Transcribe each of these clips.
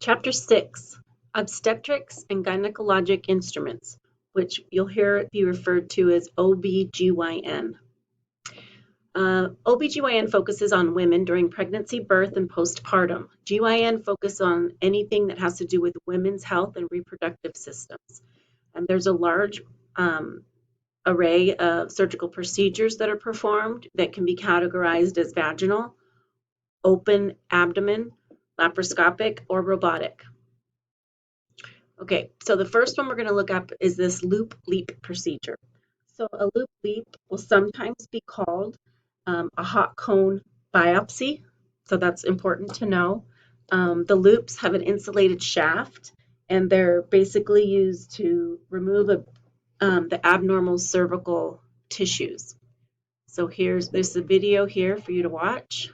Chapter 6, Obstetrics and Gynecologic Instruments, which you'll hear it be referred to as OBGYN. OBGYN focuses on women during pregnancy, birth, and postpartum. GYN focuses on anything that has to do with women's health and reproductive systems. And there's a large array of surgical procedures that are performed that can be categorized as vaginal, open abdomen, laparoscopic, or robotic. Okay, so the first one we're going to look up is this loop leap procedure. So a loop leap will sometimes be called a hot cone biopsy, so that's important to know. The loops have an insulated shaft, and they're basically used to remove the abnormal cervical tissues. So there's a video here for you to watch.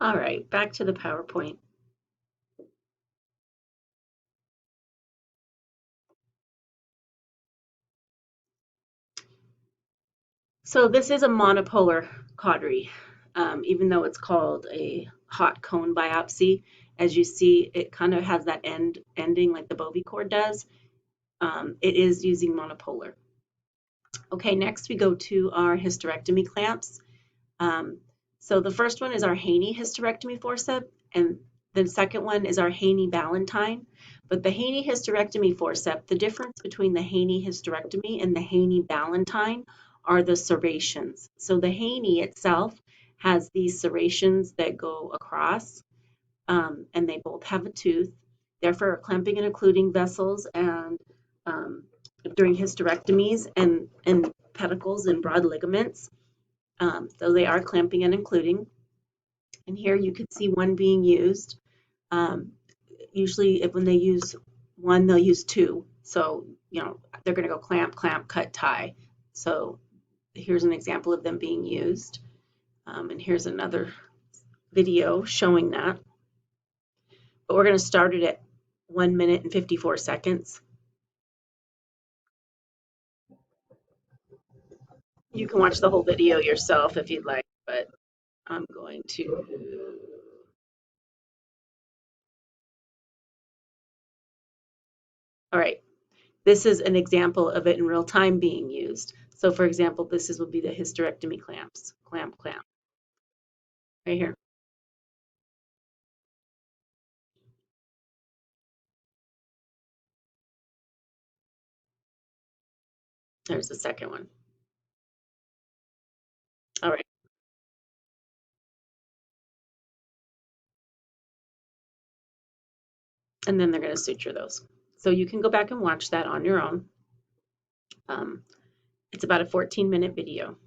All right, back to the PowerPoint. So this is a monopolar cautery, even though it's called a hot cone biopsy. As you see, it kind of has that ending like the Bovie cord does. It is using monopolar. Okay, next we go to our hysterectomy clamps. So the first one is our Haney hysterectomy forceps, and the second one is our Haney-Ballantyne. But the Haney hysterectomy forceps, the difference between the Haney hysterectomy and the Haney-Ballantyne are the serrations. So the Haney itself has these serrations that go across, and they both have a tooth. Therefore, clamping and occluding vessels and during hysterectomies and pedicles and broad ligaments. So they are clamping and occluding. And here you can see one being used. Usually when they use one, they'll use two. So, they're going to go clamp, clamp, cut, tie. So here's an example of them being used. And here's another video showing that. But we're going to start it at 1 minute and 54 seconds. You can watch the whole video yourself if you'd like, but I'm going to. All right. This is an example of it in real time being used. So for example, will be the hysterectomy clamps. Clamp, clamp. Right here. There's the second one. All right. And then they're going to suture those. So you can go back and watch that on your own. It's about a 14-minute video.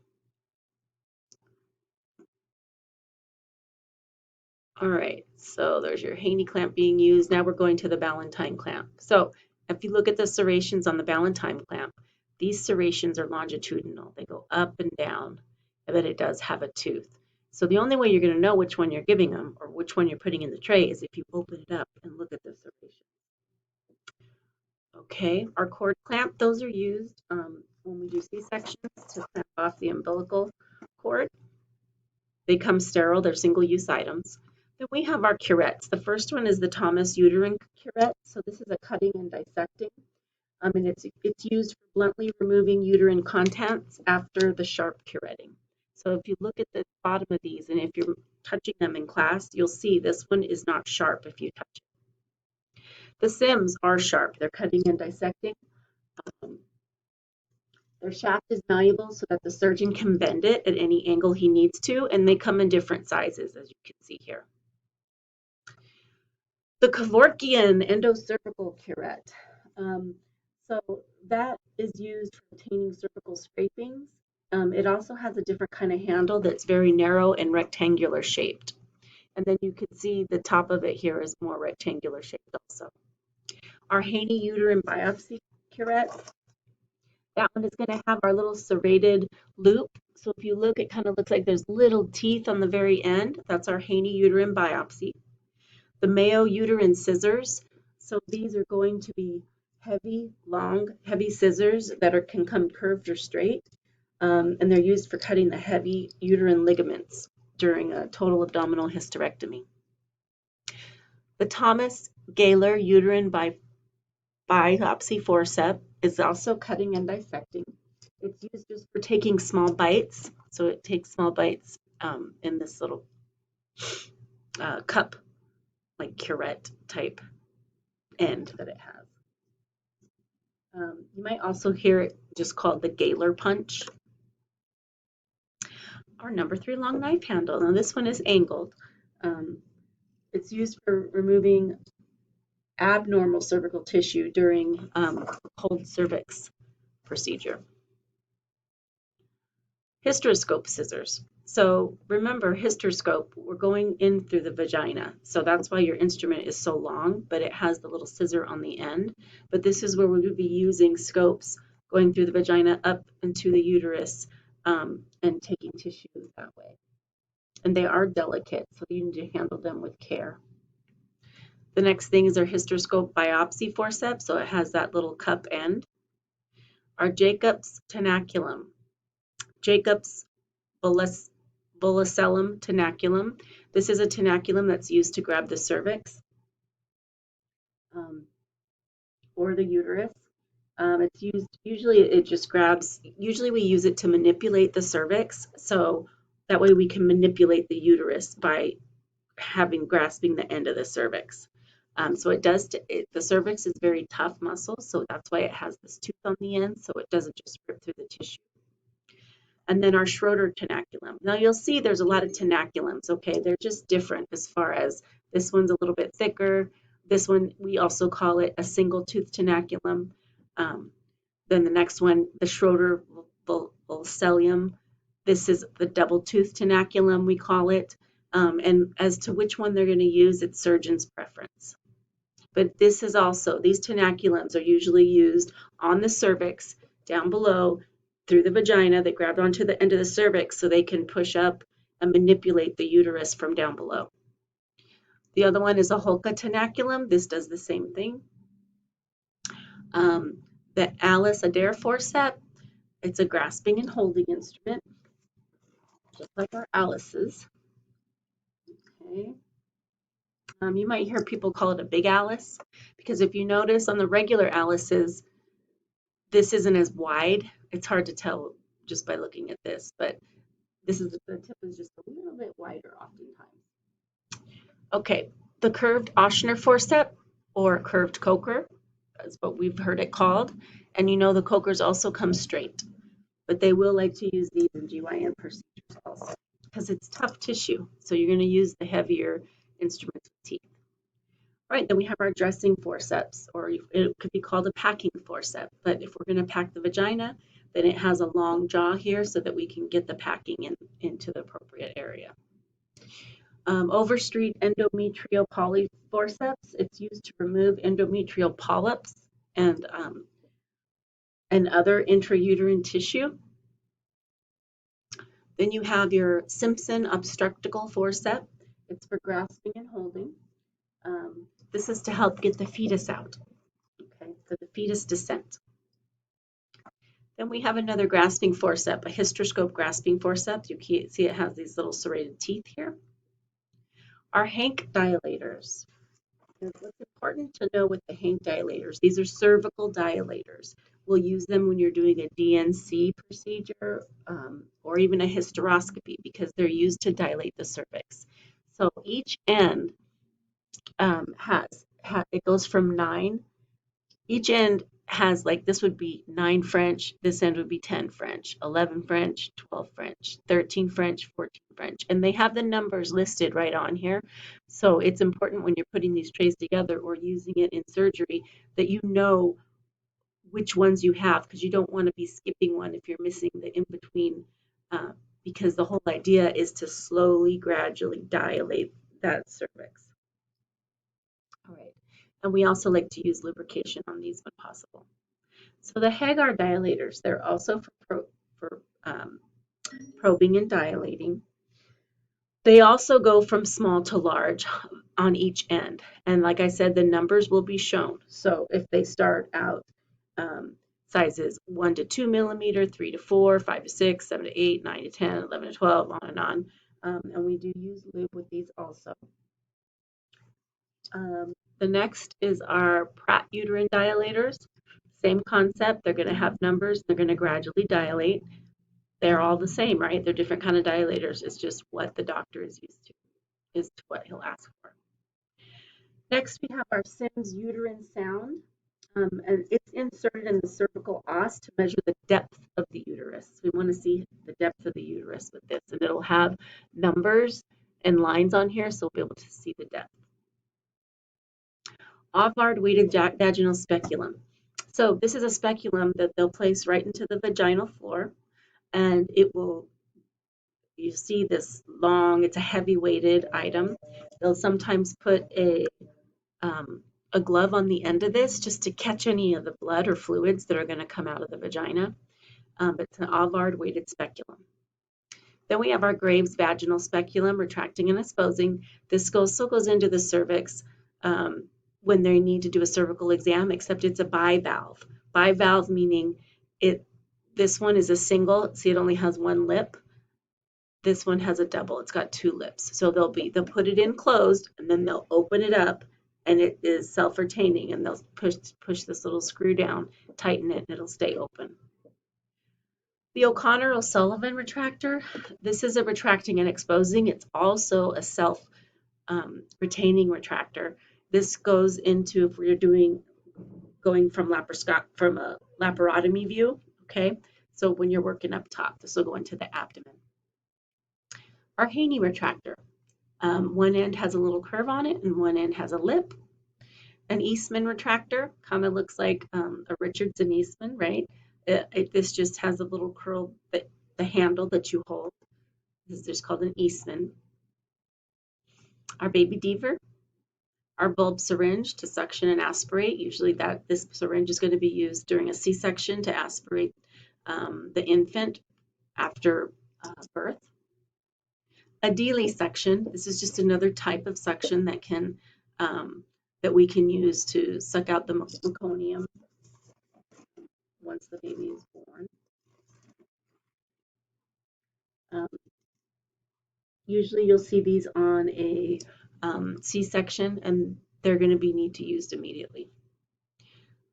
All right, so there's your Haney clamp being used. Now we're going to the Ballantine clamp. So if you look at the serrations on the Ballantine clamp, these serrations are longitudinal. They go up and down, but it does have a tooth. So the only way you're going to know which one you're giving them or which one you're putting in the tray is if you open it up and look at the serration. Okay, our cord clamp, those are used when we do C-sections to clamp off the umbilical cord. They come sterile, they're single-use items. Then we have our curettes. The first one is the Thomas uterine curette. So this is a cutting and dissecting. And it's used for bluntly removing uterine contents after the sharp curetting. So if you look at the bottom of these, and if you're touching them in class, you'll see this one is not sharp if you touch it. The Sims are sharp. They're cutting and dissecting. Um, their shaft is malleable so that the surgeon can bend it at any angle he needs to, and they come in different sizes, as you can see here. The Kevorkian endocervical curette. So that is used for obtaining cervical scrapings. It also has a different kind of handle that's very narrow and rectangular shaped. And then you can see the top of it here is more rectangular shaped also. Our Haney uterine biopsy curette, that one is going to have our little serrated loop. So if you look, it kind of looks like there's little teeth on the very end. That's our Haney uterine biopsy. The Mayo uterine scissors. So these are going to be heavy, long, heavy scissors that can come curved or straight. And they're used for cutting the heavy uterine ligaments during a total abdominal hysterectomy. The Thomas Gaylor uterine biopsy forceps is also cutting and dissecting. It's used just for taking small bites. So it takes small bites in this little cup, like curette type end that it has. You might also hear it just called the Gaylor punch. Our number 3 long knife handle. Now this one is angled. It's used for removing abnormal cervical tissue during cold cervix procedure. Hysteroscope scissors. So remember, hysteroscope, we're going in through the vagina. So that's why your instrument is so long, but it has the little scissor on the end. But this is where we would be using scopes going through the vagina up into the uterus and taking tissue that way. And they are delicate, so you need to handle them with care. The next thing is our hysteroscope biopsy forceps. So it has that little cup end. Our Jacob's tenaculum. Jacob's bullacellum tenaculum. This is a tenaculum that's used to grab the cervix or the uterus. It's used, usually it just grabs, usually we use it to manipulate the cervix. So that way we can manipulate the uterus by grasping the end of the cervix. So it does, the cervix is very tough muscle, so that's why it has this tooth on the end, so it doesn't just rip through the tissue. And then our Schroeder tenaculum. Now you'll see there's a lot of tenaculums, okay? They're just different as far as this one's a little bit thicker. This one, we also call it a single tooth tenaculum. Then the next one, the Schroeder bullacellum. This is the double tooth tenaculum, we call it. And as to which one they're going to use, it's surgeon's preference. But this is also, these tenaculums are usually used on the cervix, down below, through the vagina. They grab onto the end of the cervix so they can push up and manipulate the uterus from down below. The other one is a Holka tenaculum. This does the same thing. The Alice Adair forceps, it's a grasping and holding instrument, just like our Alice's. Okay. You might hear people call it a big Alice, because if you notice on the regular Alice's, this isn't as wide. It's hard to tell just by looking at this, but the tip is just a little bit wider oftentimes. Okay, the curved Ochsner forceps or curved coker is what we've heard it called. And you know the cokers also come straight, but they will like to use these in GYN procedures also because it's tough tissue. So you're going to use the heavier instruments with teeth. All right, then we have our dressing forceps, or it could be called a packing forceps. But if we're going to pack the vagina, then it has a long jaw here so that we can get the packing into the appropriate area. Overstreet endometrial polyforceps. It's used to remove endometrial polyps and um, and other intrauterine tissue. Then you have your Simpson obstructical forceps. It's for grasping and holding. This is to help get the fetus out, okay, for the fetus descent. Then we have another grasping forceps, a hysteroscope grasping forceps. You can see it has these little serrated teeth here. Our Hank dilators. And what's important to know with the Hank dilators, these are cervical dilators. We'll use them when you're doing a DNC procedure or even a hysteroscopy because they're used to dilate the cervix. So each end it goes from 9. Each end has, like, this would be 9 French, this end would be 10 French, 11 French, 12 French, 13 French, 14 French. And they have the numbers listed right on here. So it's important when you're putting these trays together or using it in surgery that you know which ones you have because you don't want to be skipping one if you're missing the in between. Because the whole idea is to slowly, gradually dilate that cervix. All right. And we also like to use lubrication on these when possible. So the Hagar dilators, they're also for probing and dilating. They also go from small to large on each end. And like I said, the numbers will be shown. So if they start out sizes 1 to 2 millimeter, 3 to 4, 5 to 6, 7 to 8, 9 to 10, 11 to 12, on and on. And we do use lube with these also. The next is our Pratt uterine dilators. Same concept. They're going to have numbers. They're going to gradually dilate. They're all the same, right? They're different kind of dilators. It's just what the doctor is used to, is to what he'll ask for. Next, we have our Sims uterine sound. And it's inserted in the cervical os to measure the depth of the uterus. We want to see the depth of the uterus with this, and it'll have numbers and lines on here, so we'll be able to see the depth. Off-guard weighted vaginal speculum. So this is a speculum that they'll place right into the vaginal floor, and it will, you see this long, it's a heavy weighted item. They'll sometimes put a glove on the end of this just to catch any of the blood or fluids that are going to come out of the vagina. But it's an Avard weighted speculum. Then we have our Graves vaginal speculum, retracting and exposing. This also goes into the cervix when they need to do a cervical exam, except it's a bivalve. Bivalve meaning this one is a single, see it only has one lip. This one has a double, it's got 2 lips. So they'll put it in closed and then they'll open it up and it is self-retaining and they'll push this little screw down, tighten it, and it'll stay open. The O'Connor-O'Sullivan retractor, this is a retracting and exposing. It's also a self-retaining retractor. This goes into if we're going from a laparotomy view, okay? So when you're working up top, this will go into the abdomen. Our Haney retractor, one end has a little curve on it and one end has a lip. An Eastman retractor kind of looks like a Richardson Eastman, right? This just has a little curl, the handle that you hold. This is just called an Eastman. Our baby Deaver, our bulb syringe to suction and aspirate. Usually this syringe is going to be used during a C-section to aspirate the infant after birth. A Deeley suction. This is just another type of suction that we can use to suck out the meconium once the baby is born. Usually you'll see these on a C-section and they're going to be need to used immediately.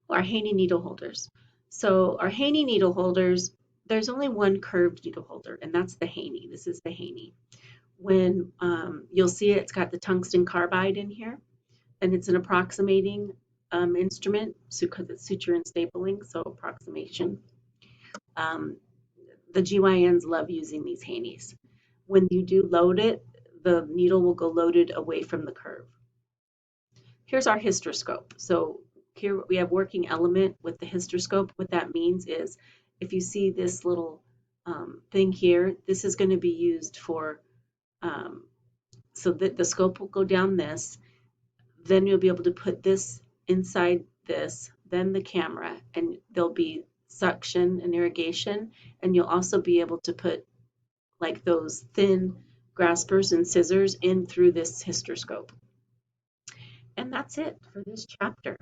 Our Haney needle holders. So our Haney needle holders, there's only one curved needle holder and that's the Haney. This is the Haney. When you'll see it's got the tungsten carbide in here and it's an approximating instrument because it's suture and stapling, so approximation. The GYNs love using these Haneys. When you do load it, the needle will go loaded away from the curve. Here's our hysteroscope. So here we have working element with the hysteroscope. What that means is if you see this little thing here, this is going to be used for So that the scope will go down this, then you'll be able to put this inside this, then the camera, and there'll be suction and irrigation, and you'll also be able to put like those thin graspers and scissors in through this hysteroscope. And that's it for this chapter.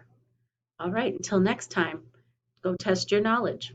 All right, until next time, go test your knowledge.